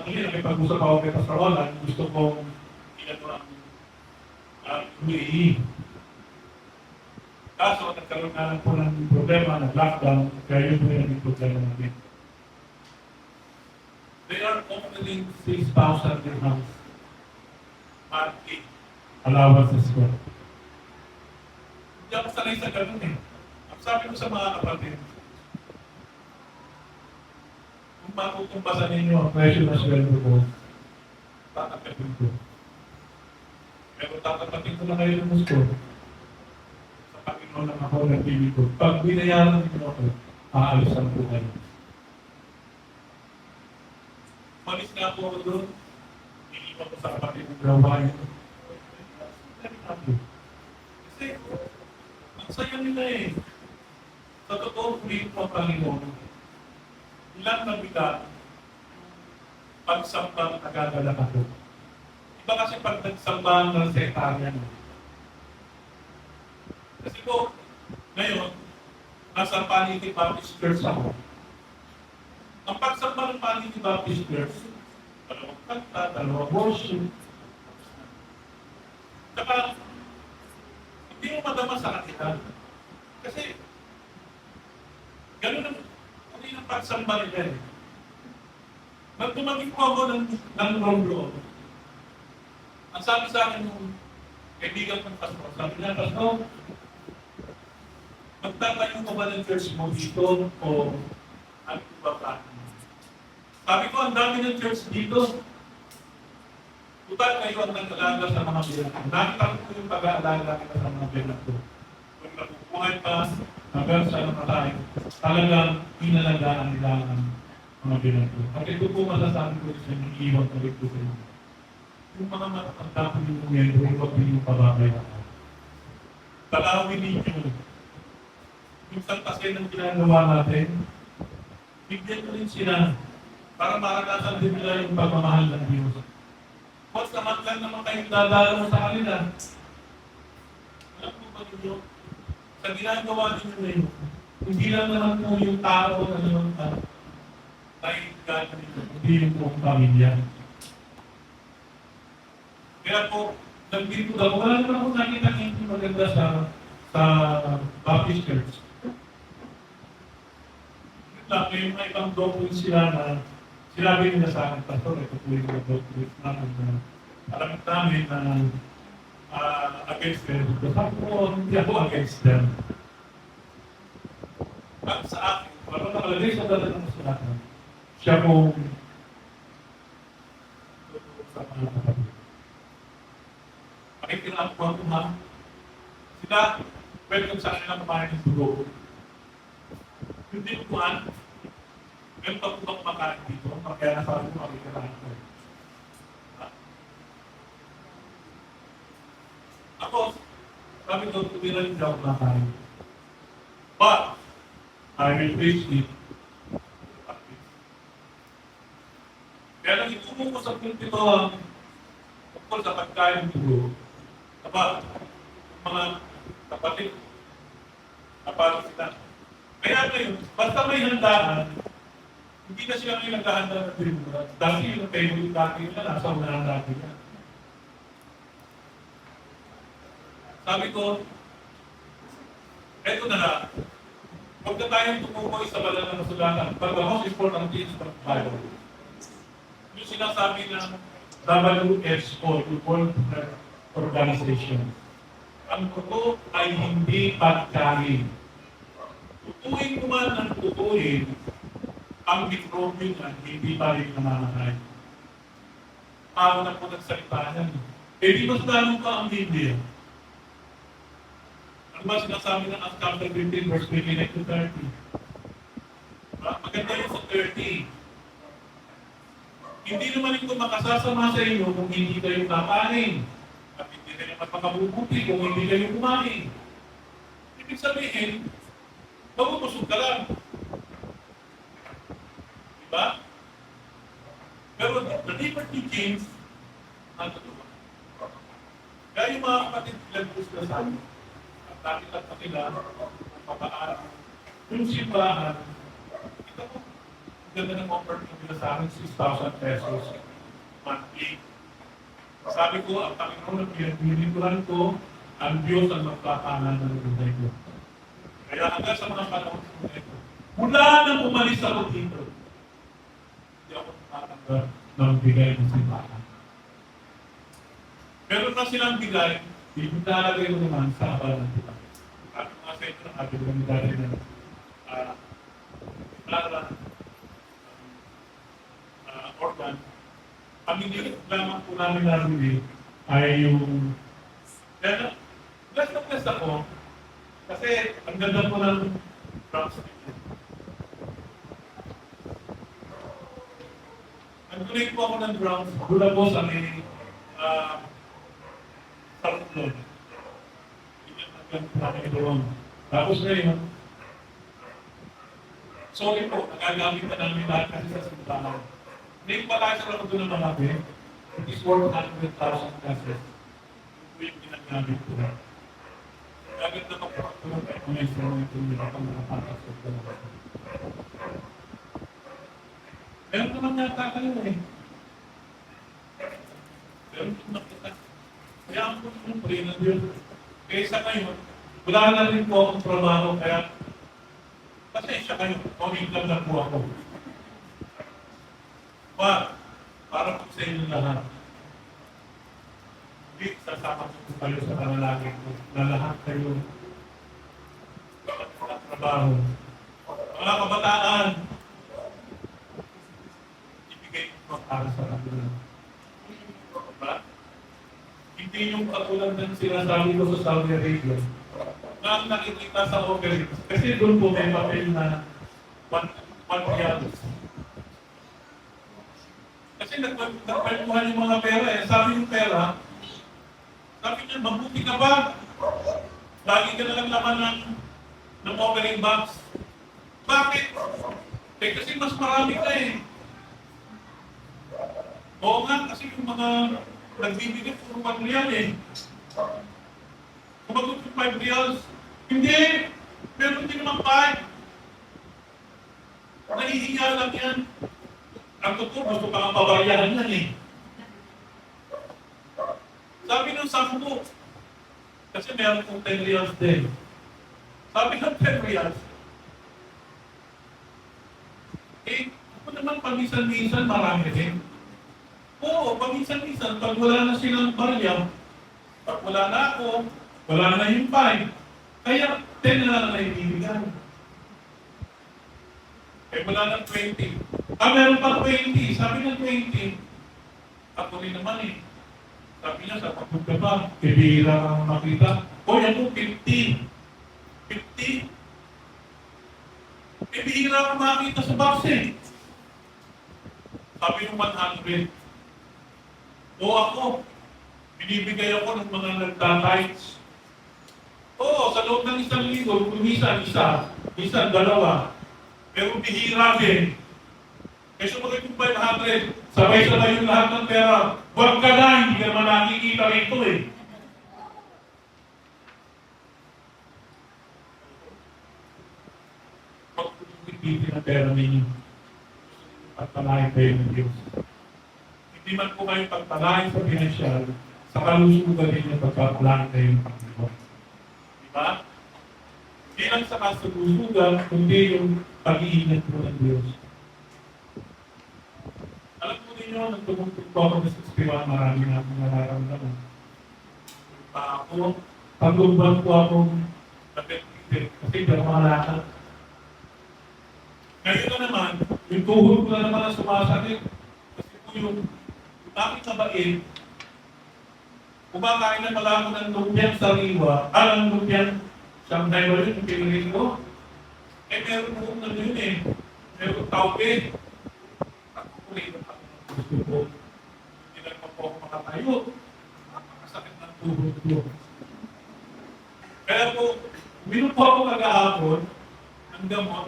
nakipag-usap ako kay Pastor Roland, gusto kong inano ang UAE. Kaso, nagkaroon na lang po ng problema, nag-lockdown, kaya yun po yung naging problema natin. They are offering 6,000 dirhams monthly allowances ko. Hindi ako sanay sa ganun eh. Ang sabi ko sa mga kapatid, kung matutumbasan ninyo ang presyo na sweldo ko, tatakatin ko. Pero tatakatin ko na kayo ng gusto. Sa Panginoon lang ako nagpili ko. Pag binayaran ninyo ako, aalisan ko kayo. Malis na ako doon, iniwan ko sa kapatid ng gawain. Kasi, ang saya nila eh. Sa totoo, free mo ang Panginoon. Ilang nabigat, pagsambang nagagalak ako. Iba kasi pag nagsambang ng sektaryan. Kasi po, ngayon, nasa Panity Baptist Church ako. Ang pagsamba ng Panity Baptist Church, dalawang kanta, dalawang worship. Saka, hindi mo madama sa kanila. Kasi, gano'n ang, ano yun ang pagsamba nila eh. Nang tumagin po ako ng loob. Ang sabi sa akin yung kaibigan ng pastor, sabi niya, pastor, magtatayo ka ba ng church mo dito o ano ba pa? Sabi ko, ang dami ng church dito. Tutal kayo ang nag-alaga sa mga bilang. Nakita ko yung pag-aalaga kita sa mga bilang ko. Kung nabubuhay pa, hanggang sa namatay, talagang inalagaan nila ang mga bilang ko. At ito po masasabi ko sa inyo, iiwan ko rin po sa inyo. Yung mga matatanda ko yung miyembro, huwag ninyong pababayaan. Talawin ninyo. Minsan kasi ng ginagawa natin, bigyan ko rin sila para maranasan din nila yung pagmamahal ng Diyos. Once naman lang naman kayong dadalaw sa kanila, alam mo ba ninyo, sa ginagawa ninyo ngayon, hindi lang naman po yung tao na naman naiingat ninyo, hindi yung buong pamilya. Kaya po, nagdito daw, wala naman ako nakita hindi maganda sa Baptist Church. May mga ibang doctrine sila na sinabi nila sa akin, pastor, ito po yung mga doctrine namin na alam namin na against them. Sabi ko, hindi ako against them. At sa akin, parang nakalagay sa dala ng sulat, siya po sa mga kapatid. Pakikiraan ko ang ha. Sila, welcome sa kanilang kumain ng dugo. Hindi ko kuhaan. Ngayon pa po ba kumakain dito? Kaya nasabi ko makikiraan ko. Ako, sabi ko, tumira rin daw kumakain. But, I will preach it. Kaya lang itumo ko sa pulpito ang tungkol sa pagkain ng dugo. Diba? Mga kapatid, napalo sila. Kaya ngayon, basta may handaan, hindi na sila ngayon naghahanda ng tribuna. Dati yung favorite dati nila, nasa unahan dati nila. Sabi ko, eto na lang, huwag na tayong tumukoy sa banal na kasulatan. But the most important thing is the Bible. Yung sinasabi ng WHO, World Health Organization, ang totoo ay hindi pagkain. Tutuin mo man ang tutuin, ang mikrobyo na hindi pa rin namamatay. Ako na po nagsalita yan. Eh di mas ganun pa ang Biblia. Ano ba sinasabi ng Acts chapter 15 verse 29 to 30? Maganda yun sa 30. Hindi naman ito makasasama sa inyo kung hindi kayo kakain. At hindi kayo magpakabubuti kung hindi kayo kumain. Ibig sabihin, mabubusog ka lang. Diba? Pero the deeper teachings, ang totoo. Kaya yung mga kapatid nilagos na sa amin, at nakita pa sila, ang papaan, yung simbahan, ito po, ang ganda ng offer nila sa akin, 6,000 pesos monthly. Sabi ko, ang Panginoon na pinipinituran ko, ang Diyos ang magpapaanan ng buhay ko. Kaya hanggang sa mga panahon ko ito, mula nang umalis ako dito, hindi ako natatanggap ng bigay ng simbahan. Meron na silang bigay, ilalagay mo naman sa abal ng kita. At mga sa ito ng ating gamit na para organ, ang hindi lamang po namin nabili ay yung kaya blessed na blessed ako kasi ang ganda po ng drums. Nag-donate po ako ng drums mula po sa may Sartlon. Hindi natin doon. Tapos ngayon, sorry po, nagagamit na namin lahat kasi sa simbahan. Hindi pa tayo sa doon ng malaki. It is 400,000 pesos. Ito yung ginagamit ko. Agad na magpapagulong tayo ng instrumento nila kung nakapatas ko na. Meron naman yata kayo eh. Meron naman nakita. Kaya ang siyempre ng Diyos. Kaya sa ngayon, wala na rin po akong trabaho kaya Pasensya kayo, committed lang po ako. But, para po sa inyo lahat, hindi sasama ko kayo sa panalangin ko na lahat kayo sa trabaho. Mga kabataan, ibigay ko para sa kanila. Diba? Hindi yung katulad ng sinasabi ko sa Saudi Arabia na ang nakikita sa office. Kasi doon po may papel na 1 riyal. Kasi nagpalpuhan yung mga pera eh. Sabi yung pera, sabi niya, mabuti ka ba? Lagi ka na lang laman ng offering box. Bakit? Eh kasi mas marami ka eh. Oo nga, kasi yung mga nagbibigay puro 1 riyal eh. Kumagot yung 5 riyals. Hindi! Pero hindi naman 5. Nahihiya lang yan. Ang totoo, gusto ka ang pabaryahan yan eh. Sabi ng 10. Kasi meron kong 10 riyals din. Sabi ng 10 riyals. Eh, ako naman paminsan-minsan marami din. Oo, paminsan-minsan, pag wala na silang barya, pag wala na ako, wala na yung 5. Kaya 10 na lang na ibibigay. Eh wala ng 20. Meron pa 20. Sabi ng 20. Ako rin naman eh. Sabi niya, sa pagod ka ba? Bibira kang makita. O yan po, 50. 50. Bibira kang makita sa box eh. Sabi ng 100. O ako, binibigay ako ng mga nagtatights. Oo, sa loob ng 1,000, kumisan, isa, dalawa. Pero bihira din. Kaya sumakit yung 500, sabay-sabay yung lahat ng pera. Huwag ka na, hindi ka naman nakikita rito eh. Pag-ibigin ang pera ninyo, pagpalain kayo ng Diyos. Hindi man po kayo pagpalain sa pinansyal, sa kalusugan ninyo pagpapalain kayo ng Panginoon. Diba? Hindi lang sa kasalusugan, kundi yung pag-iingat po ng Diyos. Alam po ninyo, nang tumutog po ako sa Spirit, marami na akong nararamdaman. Pag-umbang po akong napit-tipit, kasi hindi ako makalakad. Ngayon na naman, yung tuhod ko na naman ang sumasakit. Kasi po yung aking nabain, kumakain na pala ako ng lumpiang sariwa, ng lumpiang Shanghai ba yun, yung pinirin ko? Eh, meron po na yun eh. Meron taupe. Ako po rin ang gusto ko. Hindi lang po ako makatayo. Napakasakit ng tuhod ko. Kaya po, uminom po ako kagahapon ng gamot.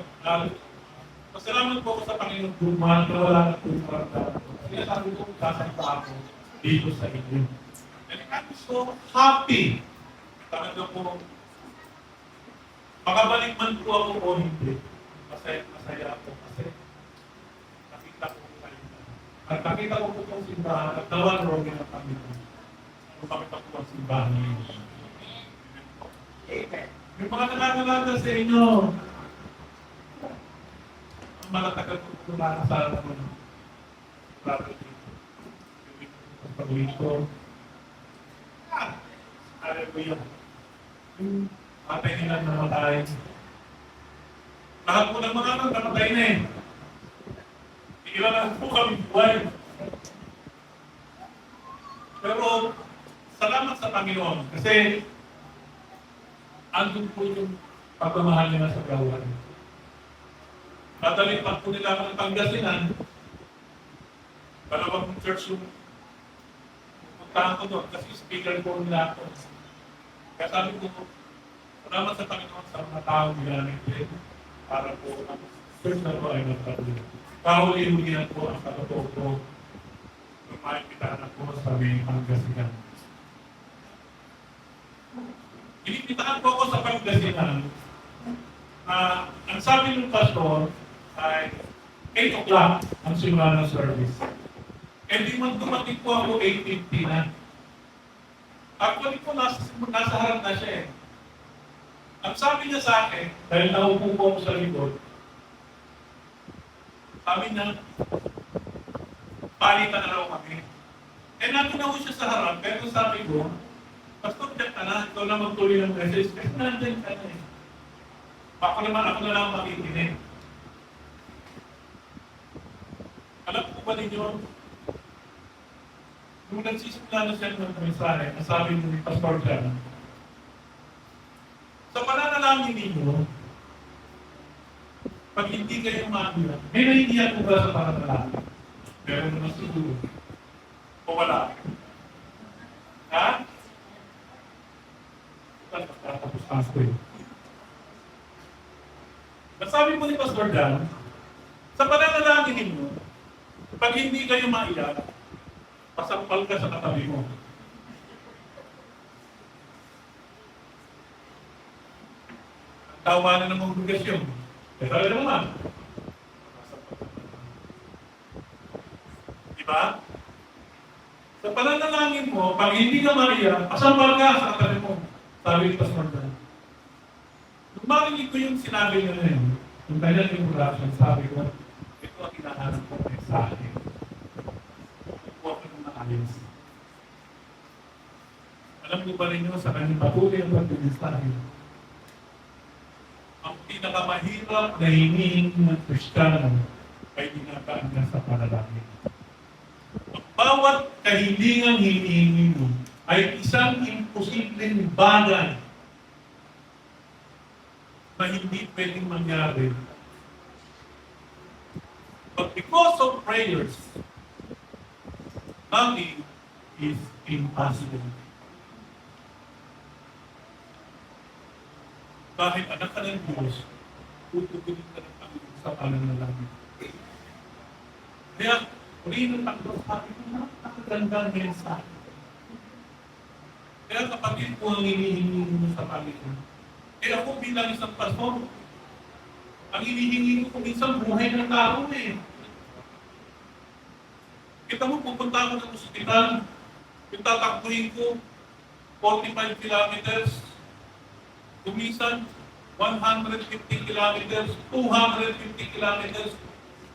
Pasalamat po ako sa Panginoon kung mahal na wala na po yung paramdaman ko. Kaya sabi ko, sasakita ako dito sa inyo. And I'm so happy. Talaga po, makabalik man po ako o hindi, masaya ako kasi nakita ko kayo na. At nakita ko po itong simbahan at nawarogin ang Panginoon. Kung makita ko ang simbahan niyo. Yung mga nangangalala sa inyo, ang malatagal ko po nakasala naman property. Yung pag-uwi ko. Alam ko yun. Patay nila namatay. Lahat po ng mga namatay na eh. Ilan na po kami buhay. Pero, salamat sa Panginoon. Kasi, andun po yung pagmamahal nila sa gawain. Dadalipan po nila ako ng Pangasinan. Dalawang church yung puntahan ko doon kasi speaker po nila ako. Kaya sabi ko, salamat sa Panginoon sa mga tao ginamit din para po ang church na po ay magpatuloy. Kahuli-huli po ang katotoo ko nung maimbitahan ako sa may Pangasinan. Inibitahan po ako sa Pangasinan na ang sabi ng pastor ay 8 o'clock ang simula ng service. E di man dumating po ako 8:50 na. Actually po nasa harap na siya eh. Ang sabi niya sa akin, dahil naupo po ako sa likod, sabi niya, palitan na raw kami. Eh, nandun ako siya sa harap, pero sabi ko, Pastor, diyan ka na, ikaw na magtuloy ng message. Kasi nandun ka na eh. Ako na lang makikinig. Alam ko ba ninyo, nung nagsisimula na siya ng mensahe, nasabi ni Pastor Jan, sa pananalangin ninyo, pag hindi kayo mabilang, may nahihiyan ko ba sa pananalangin? Pero naman siguro. O wala? Ha? Tapos ko yun. Nasabi po ni Pastor Dan, sa pananalangin ninyo, pag hindi kayo maiyak, pasampal ka sa katabi mo. Tawanan ng kongregasyon. Eh, talaga naman. Diba? Sa pananalangin mo, pag hindi ka maiyak, pasampal ka sa katabi mo. Sabi ni Pastor Dan. Nung marinig ko yung sinabi niya na yun, yung kanyang introduction, sabi ko, ito ang hinahanap ko mensahe. Ito ako ng maayos. Alam ko ba ninyo sa kanyang patuloy ang pagbibisahe? Ang pinakamahirap na hinihingi ng Kristiyano ay dinataan niya sa panalangin. Ang bawat kahilingang hinihingi mo ay isang imposibleng bagay na hindi pwedeng mangyari. But because of prayers, nothing is impossible. Kahit anak ka ng Diyos, tutugulin ka ng Panginoon sa pananalangin. Kaya, rin ang takbo sa akin, napakagandang mensahe. Kaya kapatid ko ang hinihingi mo sa Panginoon. Kaya ako bilang isang pastor, ang hinihingi ko minsan buhay ng tao eh. Kita mo, pupunta ako ng ospital, yung tatakbuhin ko, 45 kilometers, kumisan, 150 kilometers, 250 kilometers,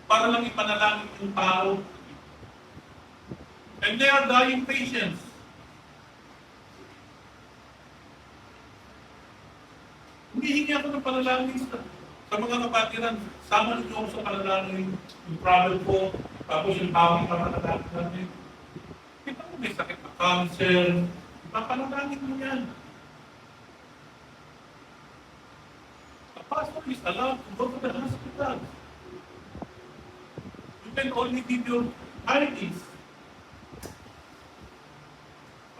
para lang ipanalangin yung tao. And they are dying patients. Humihingi ako ng panalangin sa mga kapatiran. Sama niyo ako sa panalangin, yung travel ko, tapos yung tawag na panalangin namin. Kita mo may sakit na cancer, ipapanalangin mo yan. The pastor is allowed to go to the hospital. You can only give your IDs.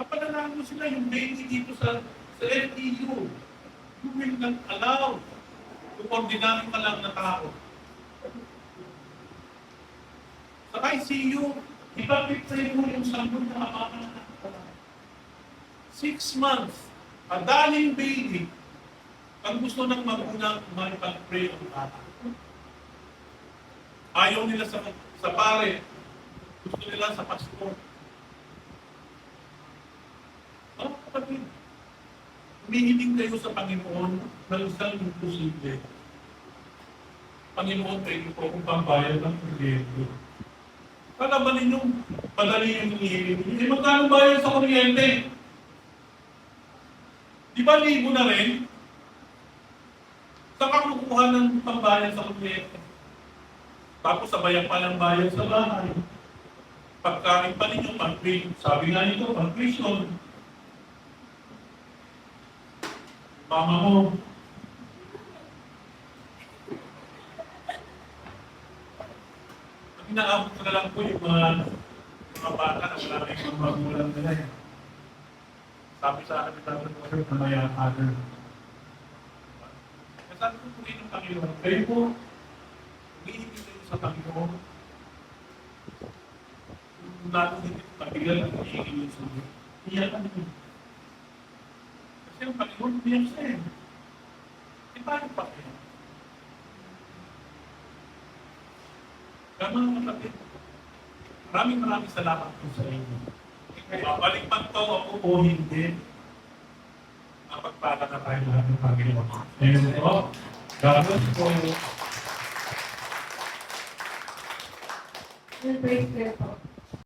Papanalangin mo sila yung baby dito sa LTU. You will not allow yung ordinary ka lang na tao. Sa ICU, ipapit sa iyo yung sambon na kapakanan. 6 months, a daling baby, ang gusto ng magulang makipag-pray ang bata. Ayaw nila sa pare, gusto nila sa pastor. Oh, kapatid, humihiling kayo sa Panginoon ng isang imposible. Panginoon, kayo po kung pambayad ng kuryente. Kala ba ninyong madali yung hinihiling ninyo? Eh, magkano bayad sa kuryente? Di ba libo na rin? Saan ka kukuha ng pambayad sa kuryente? Tapos sabayan pa ng bayad sa bahay. Pagkain pa ninyo, sabi nga nito, pang-tuition. Mama mo. Inaabot ko na lang po yung mga bata na wala na yung magulang nila. Sabi sa akin, dapat ko na maya father. Sabi ko po rin ng Panginoon, kayo po, umiibig kayo sa Panginoon. Kung natin hindi pabigal at umiibig yung suyo, iyakan niyo. Kasi ang Panginoon, umiyak siya eh. E paano pa kayo? Kaya mga kapatid, maraming salamat po sa inyo. Babalik man to ako o hindi, para na tayo lahat ng Panginoon. Ngayon po, God bless po. And praise God po.